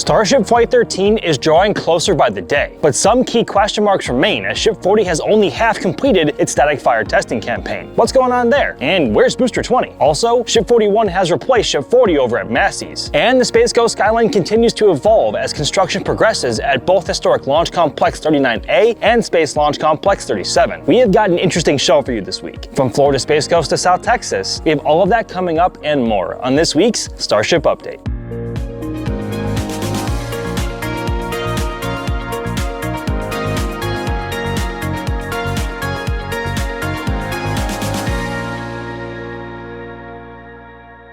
Starship Flight 13 is drawing closer by the day, but some key question marks remain as Ship 40 has only half completed its static fire testing campaign. What's going on there? And where's Booster 20? Also, Ship 41 has replaced Ship 40 over at Massey's, and the Space Coast skyline continues to evolve as construction progresses at both historic Launch Complex 39A and Space Launch Complex 37. We have got an interesting show for you this week. From Florida Space Coast to South Texas, we have all of that coming up and more on this week's Starship Update.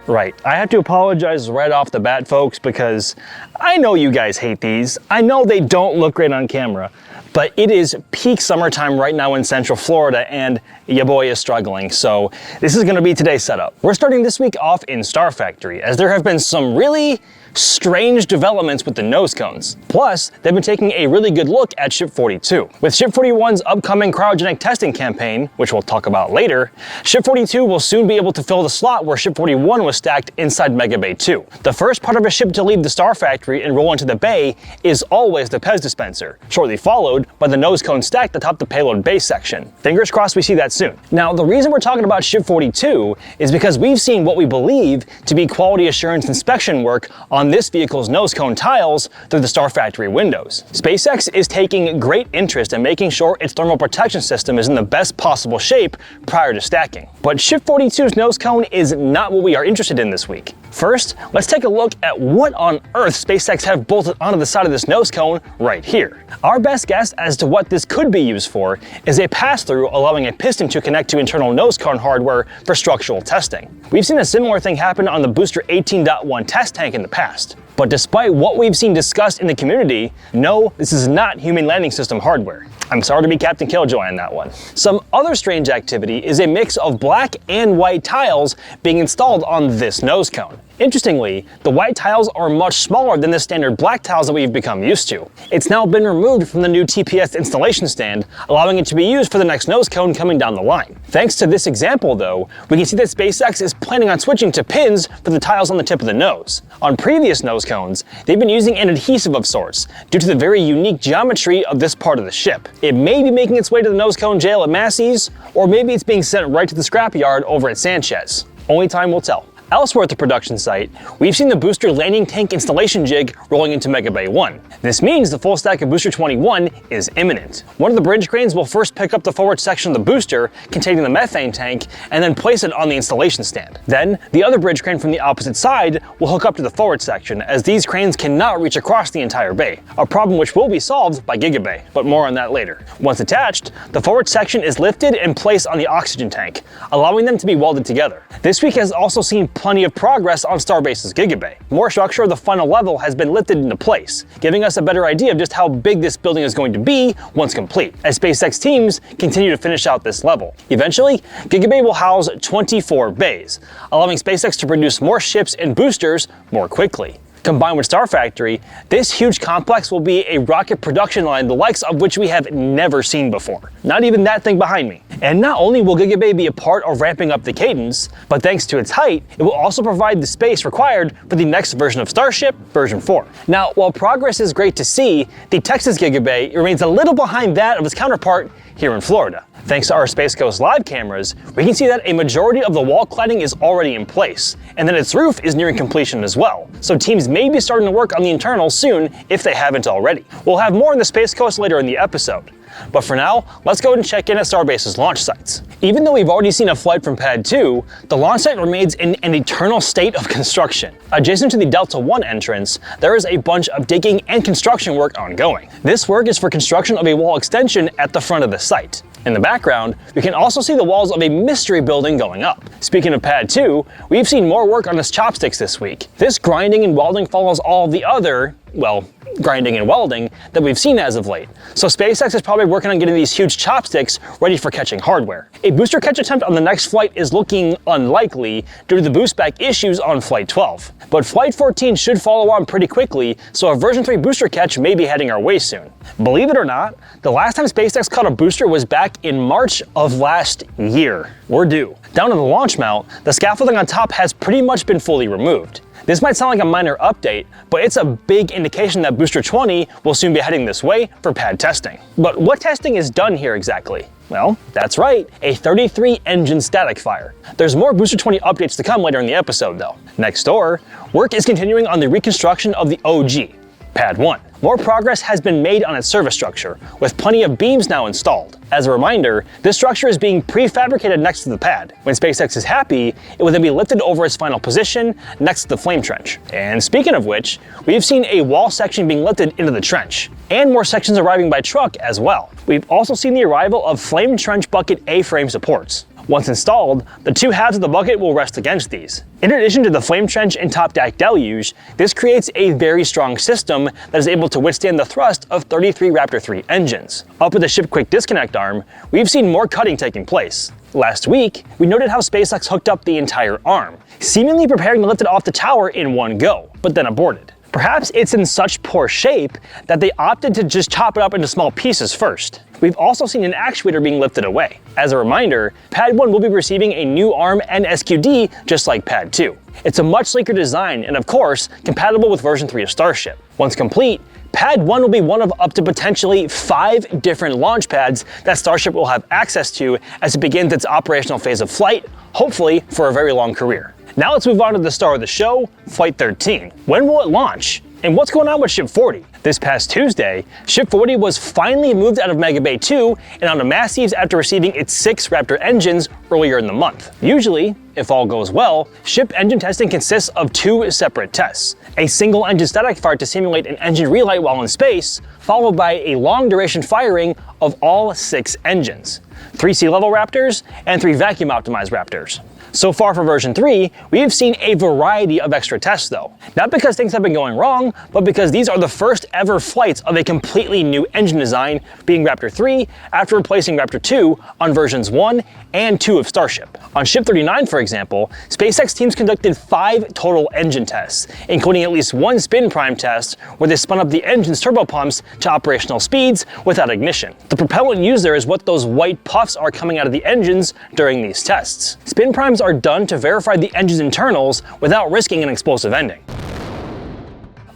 Right, I have to apologize right off the bat, folks, because I know you guys hate these. I know they don't look great on camera, but it is peak summertime right now in Central Florida, and your boy is struggling, so this is gonna be today's setup. We're starting this week off in Star Factory, as there have been some really strange developments with the nose cones. Plus, they've been taking a really good look at Ship 42. With Ship 41's upcoming cryogenic testing campaign, which we'll talk about later, Ship 42 will soon be able to fill the slot where Ship 41 was stacked inside Gigabay 2. The first part of a ship to leave the Star Factory and roll into the bay is always the Pez dispenser, shortly followed by the nose cone stacked atop the payload bay section. Fingers crossed we see that soon. Now, the reason we're talking about Ship 42 is because we've seen what we believe to be quality assurance inspection work on this vehicle's nose cone tiles through the Star Factory windows. SpaceX is taking great interest in making sure its thermal protection system is in the best possible shape prior to stacking. But Ship 42's nose cone is not what we are interested in this week. First, let's take a look at what on earth SpaceX have bolted onto the side of this nose cone right here. Our best guess as to what this could be used for is a pass-through allowing a piston to connect to internal nose cone hardware for structural testing. We've seen a similar thing happen on the Booster 18.1 test tank in the past. But despite what we've seen discussed in the community, no, this is not human landing system hardware. I'm sorry to be Captain Killjoy on that one. Some other strange activity is a mix of black and white tiles being installed on this nose cone. Interestingly, the white tiles are much smaller than the standard black tiles that we've become used to. It's now been removed from the new TPS installation stand, allowing it to be used for the next nose cone coming down the line. Thanks to this example though, we can see that SpaceX is planning on switching to pins for the tiles on the tip of the nose. On previous nose cones, they've been using an adhesive of sorts, due to the very unique geometry of this part of the ship. It may be making its way to the nose cone jail at Massey's, or maybe it's being sent right to the scrapyard over at Sanchez. Only time will tell. Elsewhere at the production site, we've seen the booster landing tank installation jig rolling into Gigabay 1. This means the full stack of Booster 21 is imminent. One of the bridge cranes will first pick up the forward section of the booster containing the methane tank and then place it on the installation stand. Then, the other bridge crane from the opposite side will hook up to the forward section, as these cranes cannot reach across the entire bay, a problem which will be solved by Gigabay, but more on that later. Once attached, the forward section is lifted and placed on the oxygen tank, allowing them to be welded together. This week has also seen plenty of progress on Starbase's Gigabay. More structure of the final level has been lifted into place, giving us a better idea of just how big this building is going to be once complete, as SpaceX teams continue to finish out this level. Eventually, Gigabay will house 24 bays, allowing SpaceX to produce more ships and boosters more quickly. Combined with Star Factory, this huge complex will be a rocket production line the likes of which we have never seen before. Not even that thing behind me. And not only will Gigabay be a part of ramping up the Catons, but thanks to its height, it will also provide the space required for the next version of Starship, version 4. Now, while progress is great to see, the Texas Gigabay remains a little behind that of its counterpart here in Florida. Thanks to our Space Coast live cameras, we can see that a majority of the wall cladding is already in place, and that its roof is nearing completion as well. So teams may be starting to work on the internals soon if they haven't already. We'll have more on the Space Coast later in the episode. But for now, let's go and check in at Starbase's launch sites. Even though we've already seen a flight from Pad 2, the launch site remains in an eternal state of construction. Adjacent to the Delta 1 entrance, there is a bunch of digging and construction work ongoing. This work is for construction of a wall extension at the front of the site. In the background, we can also see the walls of a mystery building going up. Speaking of Pad 2, we've seen more work on its chopsticks this week. This grinding and welding follows all of the other, well, grinding and welding that we've seen as of late. So SpaceX is probably working on getting these huge chopsticks ready for catching hardware. A booster catch attempt on the next flight is looking unlikely due to the boost back issues on Flight 12. But Flight 14 should follow on pretty quickly, so a version 3 booster catch may be heading our way soon. Believe it or not, the last time SpaceX caught a booster was back left in March of last year. We're due. Down to the launch mount, the scaffolding on top has pretty much been fully removed. This might sound like a minor update, but it's a big indication that Booster 20 will soon be heading this way for pad testing. But what testing is done here exactly? Well, that's right, a 33 engine static fire. There's more Booster 20 updates to come later in the episode though. Next door, work is continuing on the reconstruction of the OG, Pad 1. More progress has been made on its service structure, with plenty of beams now installed. As a reminder, this structure is being prefabricated next to the pad. When SpaceX is happy, it will then be lifted over its final position next to the flame trench. And speaking of which, we've seen a wall section being lifted into the trench, and more sections arriving by truck as well. We've also seen the arrival of flame trench bucket A-frame supports. Once installed, the two halves of the bucket will rest against these. In addition to the flame trench and top deck deluge, this creates a very strong system that is able to withstand the thrust of 33 Raptor 3 engines. Up at the ship quick disconnect arm, we've seen more cutting taking place. Last week, we noted how SpaceX hooked up the entire arm, seemingly preparing to lift it off the tower in one go, but then aborted. Perhaps it's in such poor shape that they opted to just chop it up into small pieces first. We've also seen an actuator being lifted away. As a reminder, Pad 1 will be receiving a new arm and SQD just like Pad 2. It's a much sleeker design and of course, compatible with version 3 of Starship. Once complete, Pad 1 will be one of up to potentially 5 different launch pads that Starship will have access to as it begins its operational phase of flight, hopefully for a very long career. Now let's move on to the star of the show, Flight 13. When will it launch? And what's going on with Ship 40? This past Tuesday, Ship 40 was finally moved out of Gigabay 2 and onto Massey's after receiving its 6 Raptor engines earlier in the month. Usually, if all goes well, ship engine testing consists of 2 separate tests. A single engine static fire to simulate an engine relight while in space, followed by a long duration firing of all 6 engines. 3 sea-level Raptors and 3 vacuum optimized Raptors. So far for version 3, we have seen a variety of extra tests though. Not because things have been going wrong, but because these are the first ever flights of a completely new engine design, being Raptor 3, after replacing Raptor 2 on versions 1 and 2 of Starship. On Ship 39, for example, SpaceX teams conducted 5 total engine tests, including at least 1 spin prime test where they spun up the engine's turbopumps to operational speeds without ignition. The propellant used there is what those white puffs are coming out of the engines during these tests. Spin primes are done to verify the engine's internals without risking an explosive ending.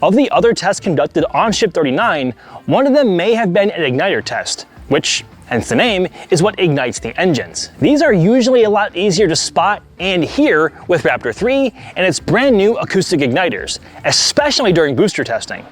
Of the other tests conducted on Ship 39, one of them may have been an igniter test, which, hence the name, is what ignites the engines. These are usually a lot easier to spot and hear with Raptor 3 and its brand new acoustic igniters, especially during booster testing.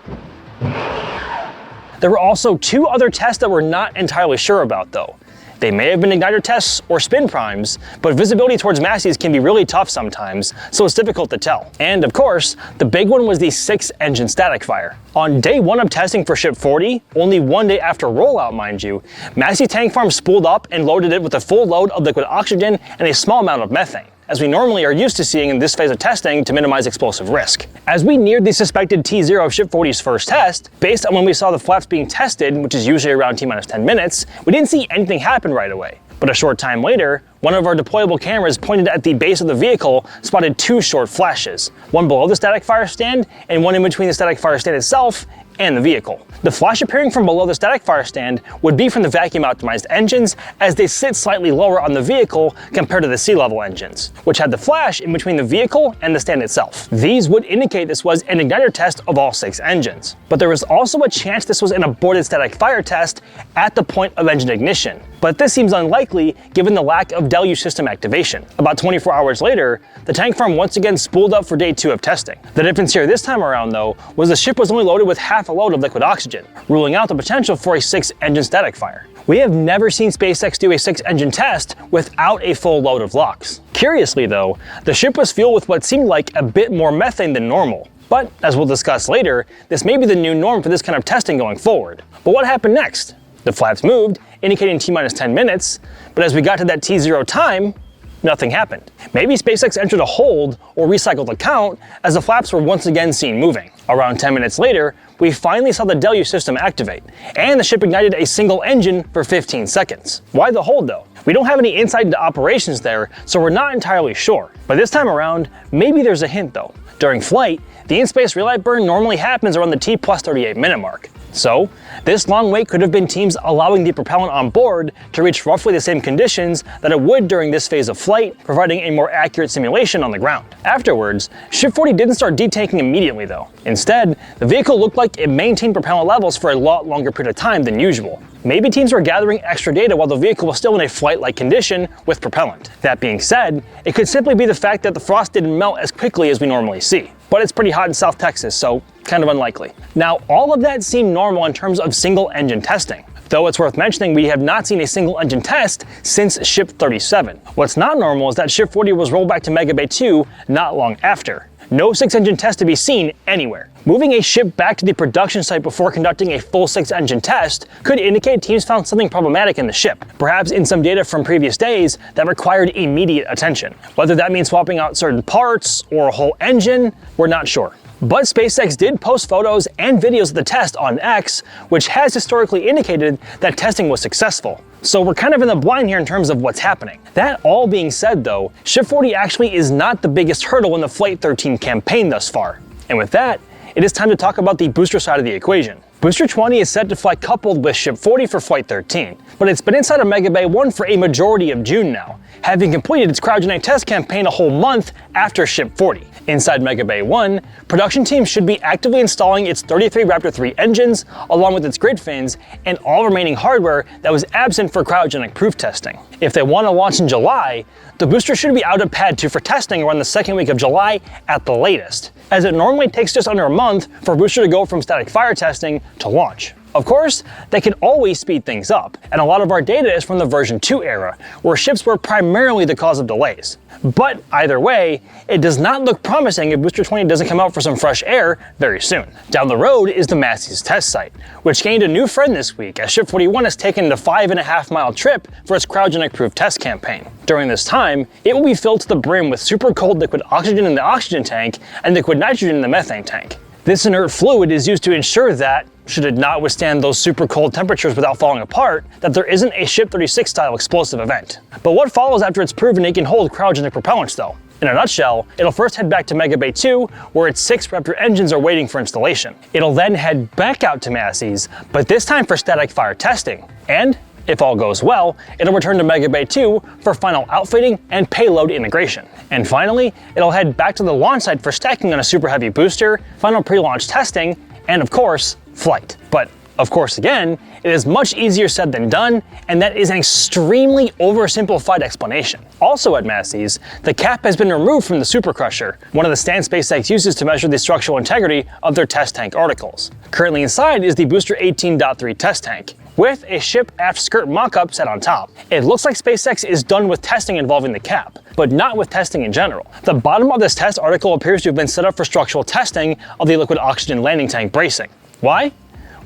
There were also 2 other tests that we're not entirely sure about though. They may have been igniter tests or spin primes, but visibility towards Massey's can be really tough sometimes, so it's difficult to tell. And of course, the big one was the 6-engine static fire. On day 1 of testing for Ship 40, only 1 day after rollout mind you, Massey tank farm spooled up and loaded it with a full load of liquid oxygen and a small amount of methane, as we normally are used to seeing in this phase of testing to minimize explosive risk. As we neared the suspected T0 of Ship 40's first test, based on when we saw the flaps being tested, which is usually around T-10 minutes, we didn't see anything happen right away. But a short time later, one of our deployable cameras pointed at the base of the vehicle spotted 2 short flashes, one below the static fire stand and one in between the static fire stand itself and the vehicle. The flash appearing from below the static fire stand would be from the vacuum optimized engines, as they sit slightly lower on the vehicle compared to the sea-level engines, which had the flash in between the vehicle and the stand itself. These would indicate this was an igniter test of all 6 engines. But there was also a chance this was an aborted static fire test at the point of engine ignition. But this seems unlikely given the lack of deluge system activation. About 24 hours later, the tank farm once again spooled up for day 2 of testing. The difference here this time around though, was the ship was only loaded with half a load of liquid oxygen, ruling out the potential for a 6-engine static fire. We have never seen SpaceX do a 6-engine test without a full load of LOX. Curiously though, the ship was fueled with what seemed like a bit more methane than normal. But, as we'll discuss later, this may be the new norm for this kind of testing going forward. But what happened next? The flaps moved, indicating T-10 minutes, but as we got to that T0 time, nothing happened. Maybe SpaceX entered a hold or recycled a count as the flaps were once again seen moving. Around 10 minutes later, we finally saw the deluge system activate, and the ship ignited a single engine for 15 seconds. Why the hold though? We don't have any insight into operations there, so we're not entirely sure. But this time around, maybe there's a hint though. During flight, the in-space relight burn normally happens around the T+38 minute mark. So, this long wait could have been teams allowing the propellant on board to reach roughly the same conditions that it would during this phase of flight, providing a more accurate simulation on the ground. Afterwards, Ship 40 didn't start detanking immediately though. Instead, the vehicle looked like it maintained propellant levels for a lot longer period of time than usual. Maybe teams were gathering extra data while the vehicle was still in a flight-like condition with propellant. That being said, it could simply be the fact that the frost didn't melt as quickly as we normally see. But it's pretty hot in South Texas, so kind of unlikely. Now, all of that seemed normal in terms of single engine testing. Though it's worth mentioning we have not seen a single engine test since Ship 37. What's not normal is that Ship 40 was rolled back to Mega 2 not long after. No 6-engine test to be seen anywhere. Moving a ship back to the production site before conducting a full 6-engine test could indicate teams found something problematic in the ship, perhaps in some data from previous days that required immediate attention. Whether that means swapping out certain parts or a whole engine, we're not sure. But SpaceX did post photos and videos of the test on X, which has historically indicated that testing was successful. So we're kind of in the blind here in terms of what's happening. That all being said though, Ship 40 actually is not the biggest hurdle in the Flight 13 campaign thus far. And with that, it is time to talk about the booster side of the equation. Booster 20 is set to fly coupled with Ship 40 for Flight 13, but it's been inside of Mega Bay 1 for a majority of June now, having completed its cryogenic test campaign a whole month after Ship 40. Inside Mega Bay 1, production teams should be actively installing its 33 Raptor 3 engines, along with its grid fins, and all remaining hardware that was absent for cryogenic proof testing. If they want to launch in July, the booster should be out at Pad 2 for testing around the second week of July at the latest, as it normally takes just under a month for a booster to go from static fire testing to launch. Of course, they can always speed things up, and a lot of our data is from the version 2 era, where ships were primarily the cause of delays. But either way, it does not look promising if Booster 20 doesn't come out for some fresh air very soon. Down the road is the Massey's test site, which gained a new friend this week as Ship 41 has taken the 5.5-mile trip for its cryogenic proof test campaign. During this time, it will be filled to the brim with super cold liquid oxygen in the oxygen tank and liquid nitrogen in the methane tank. This inert fluid is used to ensure that, should it not withstand those super cold temperatures without falling apart, that there isn't a Ship 36 style explosive event. But what follows after it's proven it can hold cryogenic propellants though? In a nutshell, it'll first head back to Mega Bay 2, where its 6 Raptor engines are waiting for installation. It'll then head back out to Massey's, but this time for static fire testing. And, if all goes well, it'll return to Mega Bay 2 for final outfitting and payload integration. And finally, it'll head back to the launch site for stacking on a super heavy booster, final pre-launch testing, and of course, flight. But of course again, it is much easier said than done, and that is an extremely oversimplified explanation. Also at Massey's, the cap has been removed from the Super Crusher, one of the stands SpaceX uses to measure the structural integrity of their test tank articles. Currently inside is the Booster 18.3 test tank, with a ship aft skirt mock-up set on top. It looks like SpaceX is done with testing involving the cap, but not with testing in general. The bottom of this test article appears to have been set up for structural testing of the liquid oxygen landing tank bracing. Why?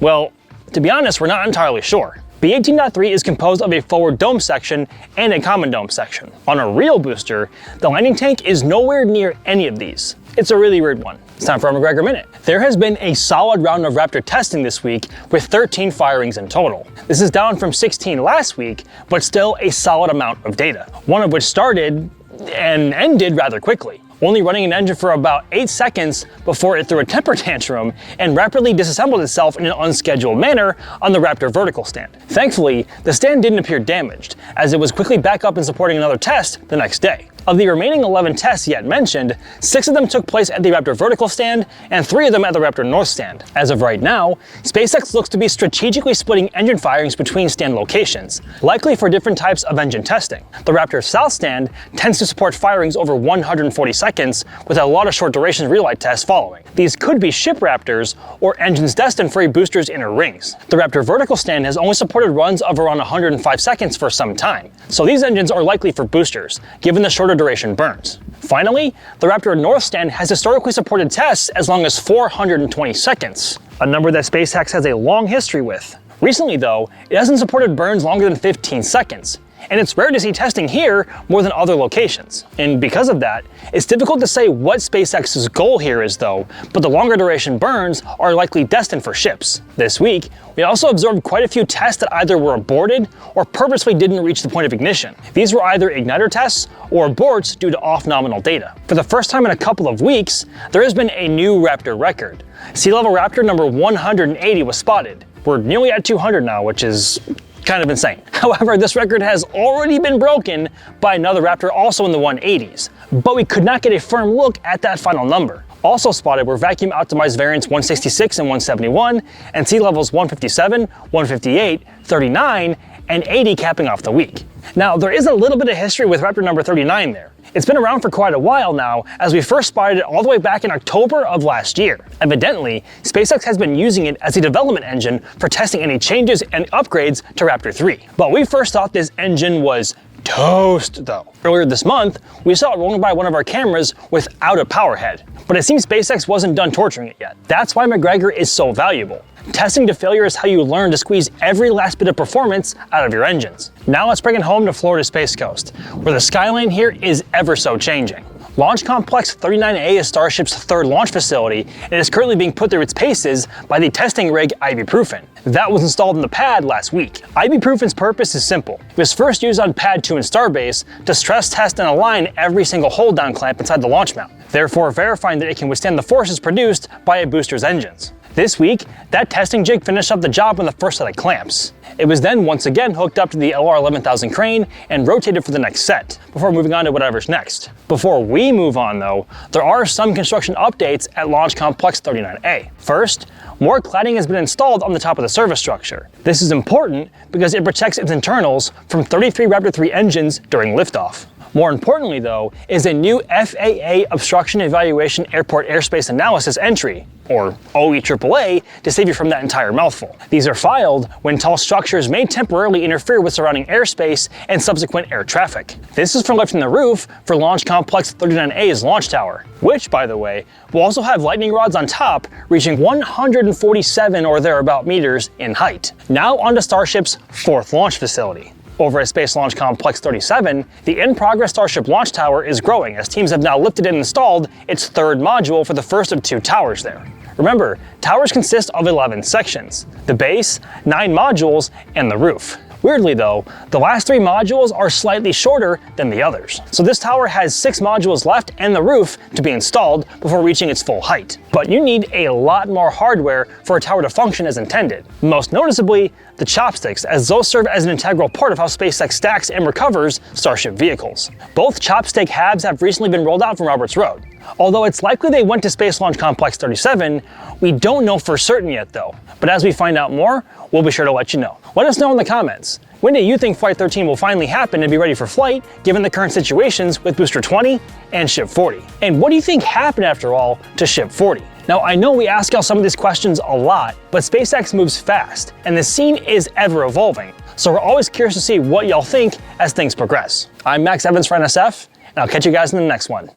Well, to be honest, we're not entirely sure. B18.3 is composed of a forward dome section and a common dome section. On a real booster, the landing tank is nowhere near any of these. It's a really weird one. It's time for a McGregor Minute. There has been a solid round of Raptor testing this week with 13 firings in total. This is down from 16 last week, but still a solid amount of data. One of which started and ended rather quickly, only running an engine for about 8 seconds before it threw a temper tantrum and rapidly disassembled itself in an unscheduled manner on the Raptor vertical stand. Thankfully, the stand didn't appear damaged, as it was quickly back up and supporting another test the next day. Of the remaining 11 tests yet mentioned, 6 of them took place at the Raptor vertical stand and 3 of them at the Raptor north stand. As of right now, SpaceX looks to be strategically splitting engine firings between stand locations, likely for different types of engine testing. The Raptor south stand tends to support firings over 140 seconds, with a lot of short duration relight tests following. These could be ship Raptors or engines destined for a booster's inner rings. The Raptor vertical stand has only supported runs of around 105 seconds for some time, so these engines are likely for boosters, given the shorter duration burns. Finally, the Raptor north stand has historically supported tests as long as 420 seconds, a number that SpaceX has a long history with. Recently though, it hasn't supported burns longer than 15 seconds, and it's rare to see testing here more than other locations. And because of that, it's difficult to say what SpaceX's goal here is though, but the longer duration burns are likely destined for ships. This week, we also observed quite a few tests that either were aborted or purposely didn't reach the point of ignition. These were either igniter tests or aborts due to off-nominal data. For the first time in a couple of weeks, there has been a new Raptor record. Sea level Raptor number 180 was spotted. We're nearly at 200 now, which is kind of insane. However, this record has already been broken by another Raptor also in the 180s, but we could not get a firm look at that final number. Also spotted were vacuum optimized variants 166 and 171, and sea levels 157, 158, 39, and 80 capping off the week. Now, there is a little bit of history with Raptor number 39 there. It's been around for quite a while now, as we first spotted it all the way back in October of last year. Evidently, SpaceX has been using it as a development engine for testing any changes and upgrades to Raptor 3. But we first thought this engine was toast though. Earlier this month, we saw it rolling by one of our cameras without a power head. But it seems SpaceX wasn't done torturing it yet. That's why McGregor is so valuable. Testing to failure is how you learn to squeeze every last bit of performance out of your engines. Now let's bring it home to Florida Space Coast, where the skyline here is ever so changing. Launch Complex 39A is Starship's third launch facility and is currently being put through its paces by the testing rig Ibuprofen. That was installed in the pad last week. Ibuprofen's purpose is simple. It was first used on Pad 2 in Starbase to stress test and align every single hold-down clamp inside the launch mount, therefore verifying that it can withstand the forces produced by a booster's engines. This week, that testing jig finished up the job on the first set of clamps. It was then once again hooked up to the LR11000 crane and rotated for the next set, before moving on to whatever's next. Before we move on though, there are some construction updates at Launch Complex 39A. First, more cladding has been installed on the top of the service structure. This is important because it protects its internals from 33 Raptor 3 engines during liftoff. More importantly though, is a new FAA Obstruction Evaluation Airport Airspace Analysis entry, or OEAAA, to save you from that entire mouthful. These are filed when tall structures may temporarily interfere with surrounding airspace and subsequent air traffic. This is for lifting the roof for Launch Complex 39A's launch tower, which, by the way, will also have lightning rods on top reaching 147 or thereabout meters in height. Now onto Starship's fourth launch facility. Over at Space Launch Complex 37, the in-progress Starship launch tower is growing as teams have now lifted and installed its third module for the first of 2 towers there. Remember, towers consist of 11 sections: the base, 9 modules, and the roof. Weirdly though, the last 3 modules are slightly shorter than the others. So this tower has 6 modules left and the roof to be installed before reaching its full height. But you need a lot more hardware for a tower to function as intended. Most noticeably, the chopsticks, as those serve as an integral part of how SpaceX stacks and recovers Starship vehicles. Both chopstick halves have recently been rolled out from Roberts Road. Although it's likely they went to Space Launch Complex 37, we don't know for certain yet though. But as we find out more, we'll be sure to let you know. Let us know in the comments. When do you think Flight 13 will finally happen and be ready for flight, given the current situations with Booster 20 and Ship 40? And what do you think happened after all to Ship 40? Now, I know we ask y'all some of these questions a lot, but SpaceX moves fast, and the scene is ever evolving. So we're always curious to see what y'all think as things progress. I'm Max Evans for NSF, and I'll catch you guys in the next one.